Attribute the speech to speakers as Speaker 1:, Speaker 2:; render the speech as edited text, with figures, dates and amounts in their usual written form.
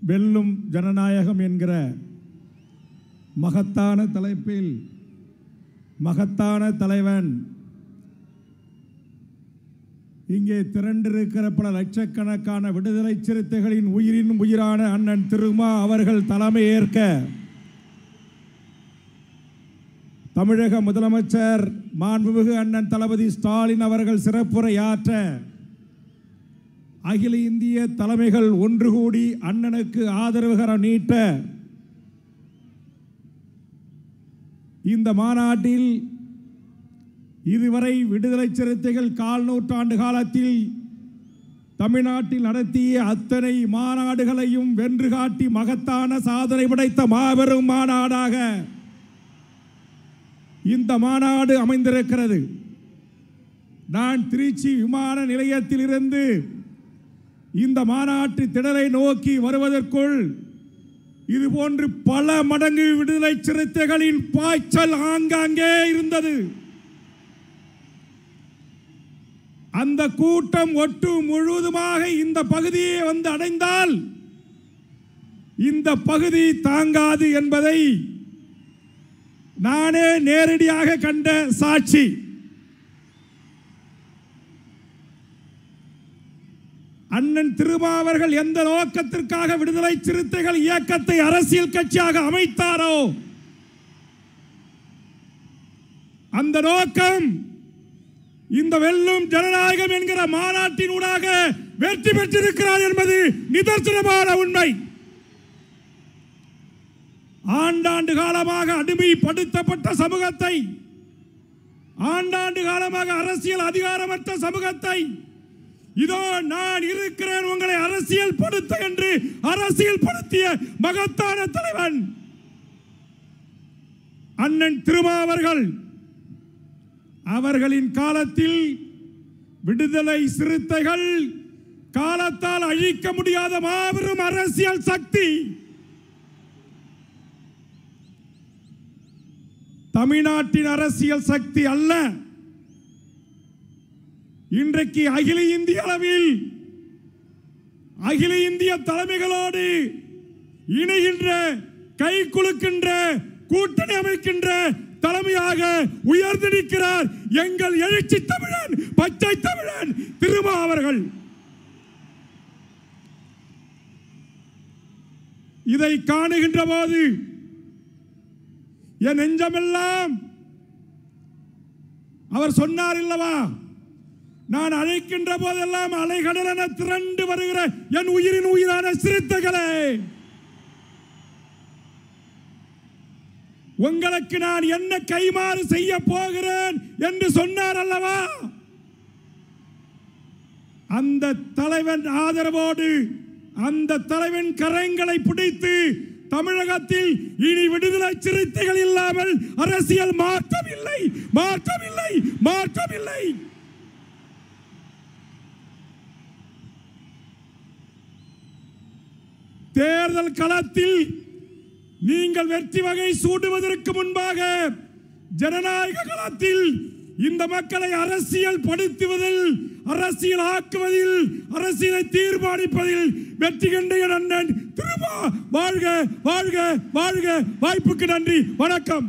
Speaker 1: வெல்லும் ஜனநாயகம் என்கிற மகத்தான தலைப்பில் மகத்தான தலைவன் இங்கே திரண்டிருக்கிற பல லட்சக்கணக்கான விடுதலை சிறுத்தைகளின் உயிரின் உயிரான அண்ணன் திருமா அவர்கள் தலைமை ஏற்க தமிழக முதலமைச்சர் மாண்புமிகு அண்ணன் தளபதி ஸ்டாலின் அவர்கள் சிறப்புரையாற்ற அகில இந்திய தலைமைகள் ஒன்று கூடி அண்ணனுக்கு ஆதரவுகரம் நீட்ட இந்த மாநாட்டில் இதுவரை விடுதலை சிறுத்தைகள் கால் நூற்றாண்டு காலத்தில் தமிழ்நாட்டில் நடத்திய அத்தனை மாநாடுகளையும் வென்று காட்டி மகத்தான சாதனை படைத்த மாபெரும் மாநாடாக இந்த மாநாடு அமைந்திருக்கிறது. நான் திருச்சி விமான நிலையத்திலிருந்து இந்த மாநாட்டு திடலை நோக்கி வருவதற்குள் இதுபோன்று பல மடங்கு விடுதலை சிறுத்தைகளின் பாய்ச்சல் ஆங்காங்கே இருந்தது. அந்த கூட்டம் ஒட்டு முழுவதுமாக இந்த பகுதியை வந்து அடைந்தால் இந்த பகுதி தாங்காது என்பதை நானே நேரடியாக கண்ட சாட்சி. அண்ணன் திருமா அவர்கள் எந்த நோக்கத்திற்காக விடுதலை சிறுத்தைகள் இயக்கத்தை அரசியல் கட்சியாக அமைத்தாரோ அந்த நோக்கம் இந்த வெல்லும் ஜனநாயகம் என்கிற மாநாட்டினூடாக வெற்றி பெற்றிருக்கிறார் என்பது நிதர்சனமான உண்மை. ஆண்டாண்டு காலமாக அடிமைப்படுத்தப்பட்ட சமூகத்தை, ஆண்டாண்டு காலமாக அரசியல் அதிகாரமற்ற சமூகத்தை, இதோ நான் இருக்கிறேன் உங்களை அரசியல் படுத்த என்று அரசியல் படுத்திய மகத்தான தலைவன் அண்ணன் திருமா அவர்கள். அவர்களின் காலத்தில் விடுதலை சிறுத்தைகள் காலத்தால் அழிக்க முடியாத மாபெரும் அரசியல் சக்தி. தமிழ்நாட்டின் அரசியல் சக்தி அல்ல, இன்றைக்கு அகில இந்திய அளவில் அகில இந்திய தலைமைகளோடு இணைகின்ற, கை குலுக்கின்ற, கூட்டணி அமைக்கின்ற தலைமையாக உயர்ந்திருக்கிறார் எங்கள் எழுச்சி தமிழன், பச்சை தமிழன் திருமா அவர்கள். இதை காணுகின்ற போது என் நெஞ்சமெல்லாம், அவர் சொன்னார் இல்லவா, நான் அழைக்கின்ற போதெல்லாம் அலைகடலென திரண்டு வருகிற என் உயிரின் உயிரான சிறுத்தைகளே, உங்களுக்கு நான் என்ன கைமாறு செய்ய போகிறேன் என்று சொன்னார் அல்லவா, அந்த தலைவன் ஆதரவோடு அந்த தலைவன் கரங்களை பிடித்து தமிழகத்தில் இனி விடுதலை சிறுத்தைகள் இல்லாமல் அரசியல் மாற்றம் இல்லை, மாற்றம் இல்லை, மாற்றம் இல்லை. தேர்தல் களத்தில் நீங்கள் வெற்றி வகை சூடுவதற்கு முன்பாக ஜனநாயக களத்தில் இந்த மக்களை அரசியல் படுத்துவதில், அரசியல் ஆக்குவதில், அரசியலை தீர்மானிப்பதில் வெற்றி கண்ட அண்ணன் திருமா வாழ்க வாழ்க வாழ்க. வாய்ப்புக்கு நன்றி, வணக்கம்.